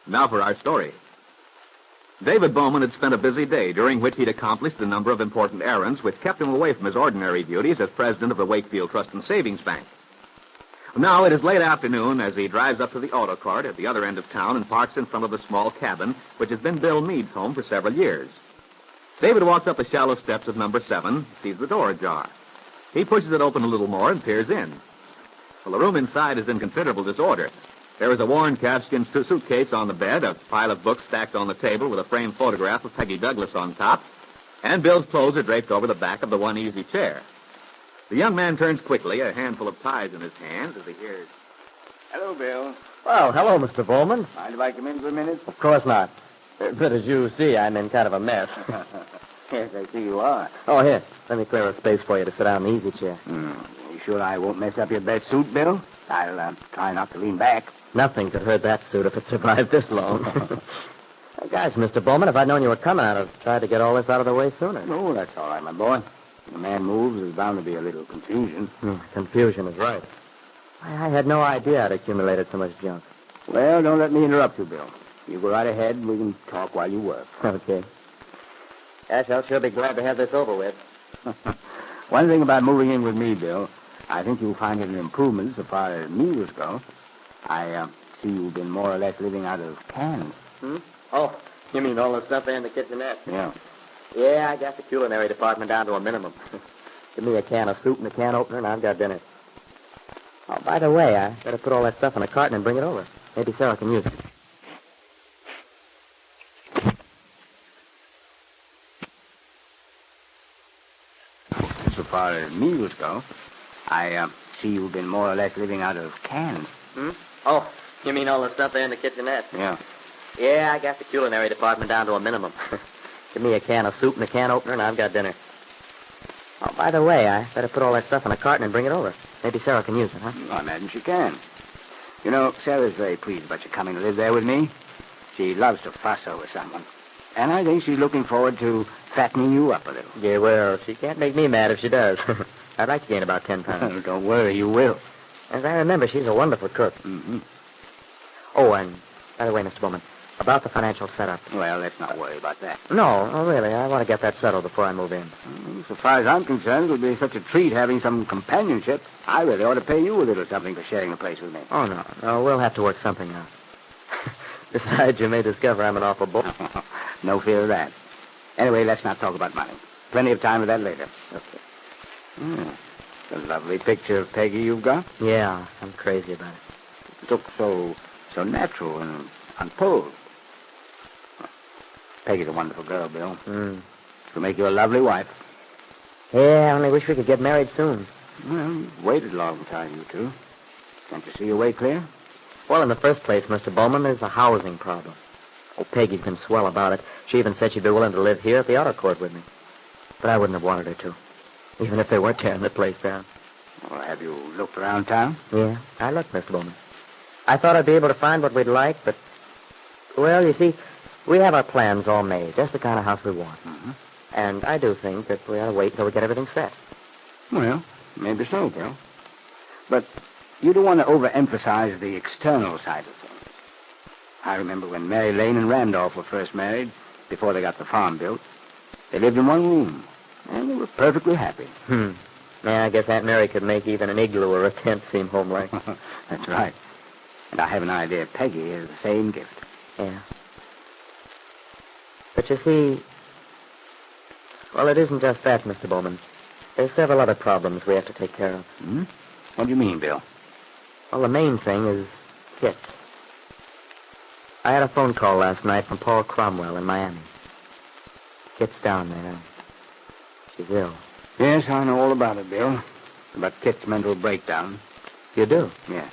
Now for our story. David Bowman had spent a busy day during which he'd accomplished a number of important errands which kept him away from his ordinary duties as president of the Wakefield Trust and Savings Bank. Now it is late afternoon as he drives up to the auto court at the other end of town and parks in front of the small cabin which has been Bill Meade's home for several years. David walks up the shallow steps of number 7, sees the door ajar. He pushes it open a little more and peers in. Well, the room inside is in considerable disorder. There is a worn calfskin suitcase on the bed, a pile of books stacked on the table with a framed photograph of Peggy Douglas on top, and Bill's clothes are draped over the back of the one easy chair. The young man turns quickly, a handful of ties in his hands, as he hears, Hello, Bill. Well, hello, Mr. Bowman. Mind if I come in for a minute? Of course not. But as you see, I'm in kind of a mess. Yes, I see you are. Oh, here. Let me clear a space for you to sit down in the easy chair. You sure I won't mess up your best suit, Bill? I'll try not to lean back. Nothing could hurt that suit if it survived this long. Gosh, Mr. Bowman, if I'd known you were coming, I'd have tried to get all this out of the way sooner. No, that's all right, my boy. When a man moves, there's bound to be a little confusion. Confusion is right. I had no idea I'd accumulated so much junk. Well, don't let me interrupt you, Bill. You go right ahead, and we can talk while you work. Okay. Gosh, I'll sure be glad to have this over with. One thing about moving in with me, Bill, I think you'll find it an improvement so far as meals go. I see you've been more or less living out of cans. Oh, you mean all the stuff there in the kitchenette? Yeah. Yeah, I got the culinary department down to a minimum. Give me a can of soup and a can opener, and I've got dinner. Oh, by the way, I better put all that stuff in a carton and bring it over. Maybe Sarah can use it. So far as meals go, I see you've been more or less living out of cans. Oh, you mean all the stuff there in the kitchenette? Yeah. Yeah, I got the culinary department down to a minimum. Give me a can of soup and a can opener, and I've got dinner. Oh, by the way, I better put all that stuff in a carton and bring it over. Maybe Sarah can use it, huh? I imagine she can. You know, Sarah's very pleased about you coming to live there with me. She loves to fuss over someone. And I think she's looking forward to fattening you up a little. Yeah, well, she can't make me mad if she does. I'd like to gain about 10 pounds. Don't worry, you will. As I remember, she's a wonderful cook. Mm-hmm. Oh, and by the way, Mr. Bowman, about the financial setup. Well, let's not worry about that. No, really, I want to get that settled before I move in. So far as I'm concerned, it'll be such a treat having some companionship. I really ought to pay you a little something for sharing the place with me. Oh, no, we'll have to work something out. Besides, you may discover I'm an awful bull. No fear of that. Anyway, let's not talk about money. Plenty of time for that later. Okay. A lovely picture of Peggy you've got. Yeah, I'm crazy about it. It looks so natural and unposed. Peggy's a wonderful girl, Bill. She'll make you a lovely wife. Yeah, I only wish we could get married soon. Well, you've waited a long time, you two. Can't you see your way clear? Well, in the first place, Mr. Bowman, there's a housing problem. Oh, Peggy's been swell about it. She even said she'd be willing to live here at the auto court with me. But I wouldn't have wanted her to, even if they were tearing the place down. Well, have you looked around town? Yeah, I looked, Mr. Bowman. I thought I'd be able to find what we'd like, but, well, you see, we have our plans all made, just the kind of house we want. And I do think that we ought to wait until we get everything set. Well, maybe so, Bill. But you don't want to overemphasize the external side of things. I remember when Mary Lane and Randolph were first married, before they got the farm built. They lived in one room, and they were perfectly happy. Yeah, I guess Aunt Mary could make even an igloo or a tent seem homelike. That's right. And I have an idea Peggy has the same gift. Yeah. But you see, well, it isn't just that, Mr. Bowman. There's several other problems we have to take care of. What do you mean, Bill? Well, the main thing is Kitt. I had a phone call last night from Paul Cromwell in Miami. Kitt's down there. She's ill. Yes, I know all about it, Bill. About Kitt's mental breakdown. You do? Yeah.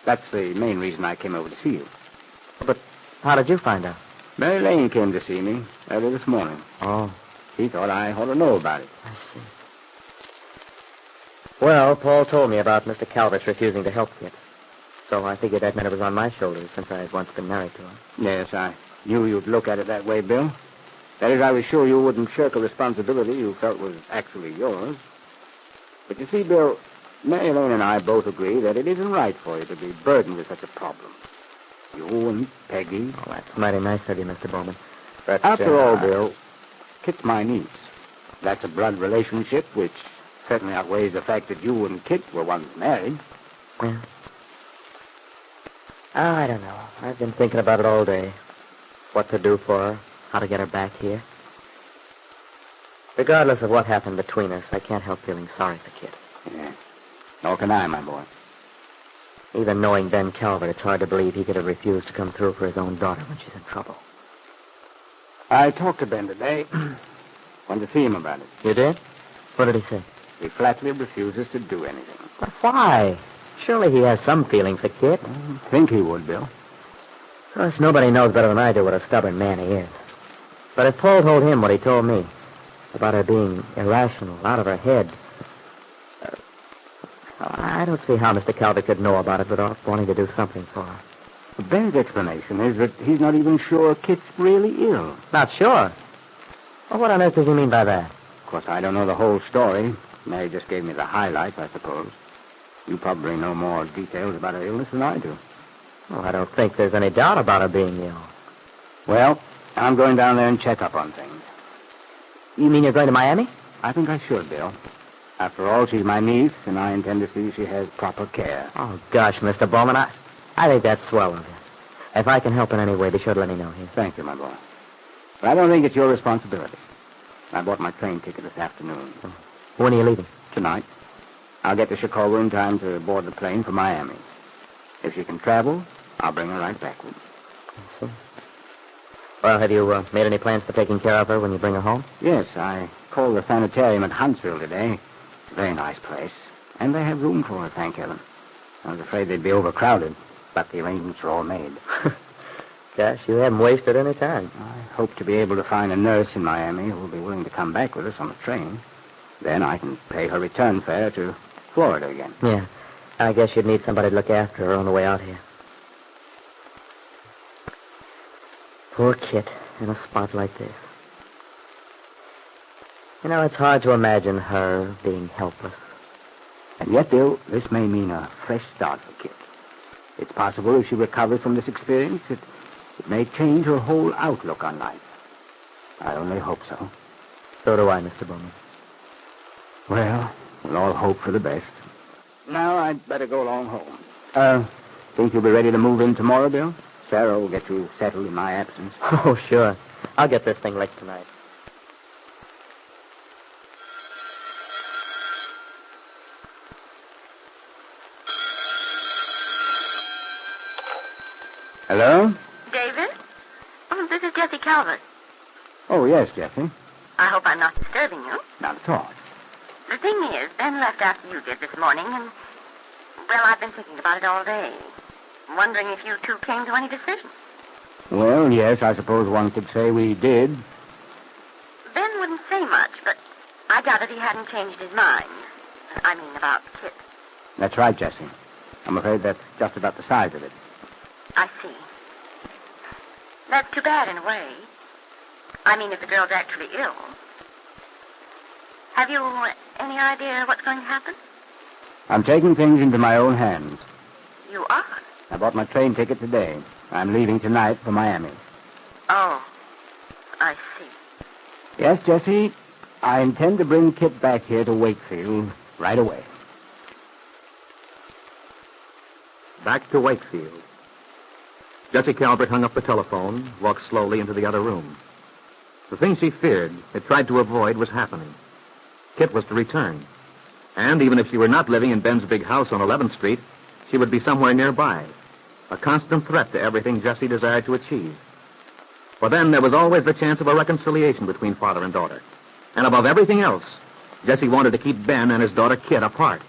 That's the main reason I came over to see you. But how did you find out? Mary Lane came to see me early this morning. Oh. She thought I ought to know about it. I see. Well, Paul told me about Mr. Calvert's refusing to help Kitt. So I figured that meant it was on my shoulders since I had once been married to her. Yes, I knew you'd look at it that way, Bill. That is, I was sure you wouldn't shirk a responsibility you felt was actually yours. But you see, Bill, Mary Lane and I both agree that it isn't right for you to be burdened with such a problem. You and Peggy. Oh, that's mighty nice of you, Mr. Bowman. But, After all, Bill, Kitt's my niece. That's a blood relationship, which certainly outweighs the fact that you and Kitt were once married. Well, I don't know. I've been thinking about it all day. What to do for her, how to get her back here. Regardless of what happened between us, I can't help feeling sorry for Kitt. Yeah. Nor can I, my boy. Even knowing Ben Calvert, it's hard to believe he could have refused to come through for his own daughter when she's in trouble. I talked to Ben today. Went to see him about it. You did? What did he say? He flatly refuses to do anything. But why? Surely he has some feeling for Kitt. I think he would, Bill. Of course, nobody knows better than I do what a stubborn man he is. But if Paul told him what he told me, about her being irrational, out of her head, I don't see how Mr. Calvert could know about it without wanting to do something for her. Ben's explanation is that he's not even sure Kitt's really ill. Not sure? Well, what on earth does he mean by that? Of course, I don't know the whole story. Mary just gave me the highlights, I suppose. You probably know more details about her illness than I do. Well, I don't think there's any doubt about her being ill. Well, I'm going down there and check up on things. You mean you're going to Miami? I think I should, Bill. After all, she's my niece, and I intend to see she has proper care. Oh, gosh, Mr. Bowman, I think that's swell of you. If I can help in any way, be sure to let me know. Here. Thank you, my boy. But I don't think it's your responsibility. I bought my train ticket this afternoon. When are you leaving? Tonight. I'll get to Chicago in time to board the plane for Miami. If she can travel, I'll bring her right back with me. I see. Well, have you made any plans for taking care of her when you bring her home? Yes, I called the sanitarium at Huntsville today. It's a very nice place. And they have room for her, thank heaven. I was afraid they'd be overcrowded, but the arrangements are all made. Gosh, you haven't wasted any time. I hope to be able to find a nurse in Miami who will be willing to come back with us on the train. Then I can pay her return fare to Florida again. Yeah. I guess you'd need somebody to look after her on the way out here. Poor Kitt, in a spot like this. You know, it's hard to imagine her being helpless. And yet, Bill, this may mean a fresh start for Kitt. It's possible if she recovers from this experience, it may change her whole outlook on life. I only hope so. So do I, Mr. Bowman. Well, we'll all hope for the best. Now I'd better go along home. Think you'll be ready to move in tomorrow, Bill? Sarah will get you settled in my absence. Oh, sure. I'll get this thing licked tonight. Hello? David? Oh, this is Jessie Calvert. Oh, yes, Jessie. I hope I'm not disturbing you. Not at all. The thing is, Ben left after you did this morning, and, well, I've been thinking about it all day. Wondering if you two came to any decision. Well, yes, I suppose one could say we did. Ben wouldn't say much, but I doubted he hadn't changed his mind. I mean, about Kitt. That's right, Jessie. I'm afraid that's just about the size of it. I see. That's too bad in a way. I mean, if the girl's actually ill. Have you any idea what's going to happen? I'm taking things into my own hands. You are? I bought my train ticket today. I'm leaving tonight for Miami. Oh, I see. Yes, Jessie, I intend to bring Kitt back here to Wakefield right away. Back to Wakefield. Jessie Calvert hung up the telephone, walked slowly into the other room. The thing she feared, had tried to avoid, was happening. Kitt was to return. And even if she were not living in Ben's big house on 11th Street, she would be somewhere nearby. A constant threat to everything Jessie desired to achieve. For then there was always the chance of a reconciliation between father and daughter. And above everything else, Jessie wanted to keep Ben and his daughter Kitt apart.